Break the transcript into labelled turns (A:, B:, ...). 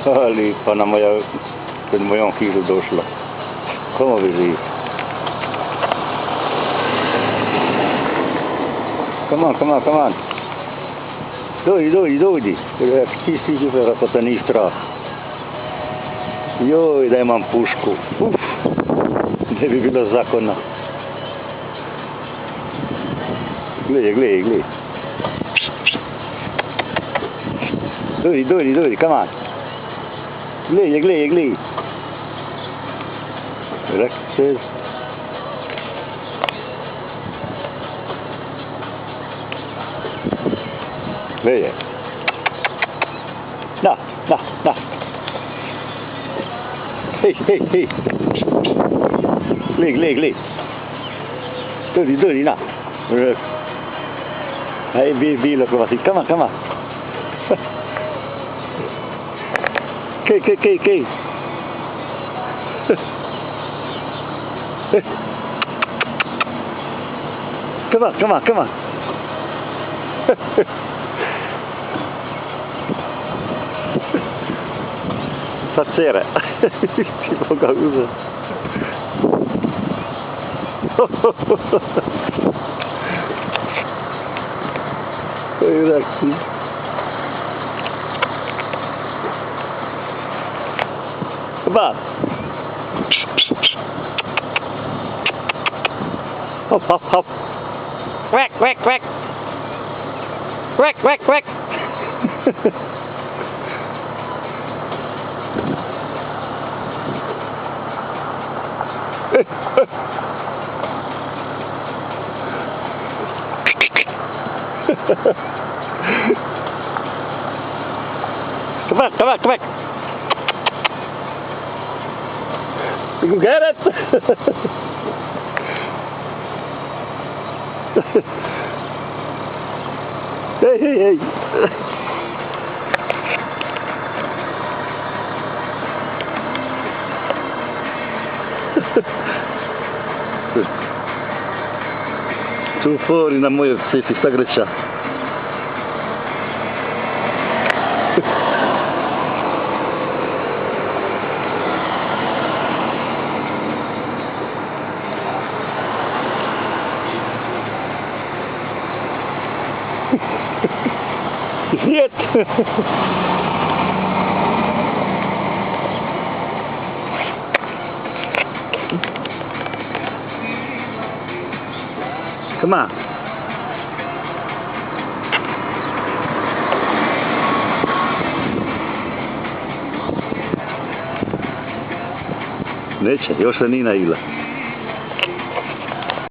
A: Ali pa na pred mojom hižu došla. Komu bi živ? Come on. Dođi. Ti si super, ako te nije strah. Joj, da imam pušku. Uf, ne bi bilo zakona. Gledaj. Dođi, come on. Gledaj. Relaxes. Gledaj. Na. Hej. Gledaj. Dođi, na. Aj, bilo kvasi, come on. Kej. Come on. Facere. Ti moga uzeti. Koji reakciji. Ba. Hop. Quack. Come on. You get it? Hey. Tu fuori na moje cesti sagreća. Нет. Come on. Neće, još se nije naila.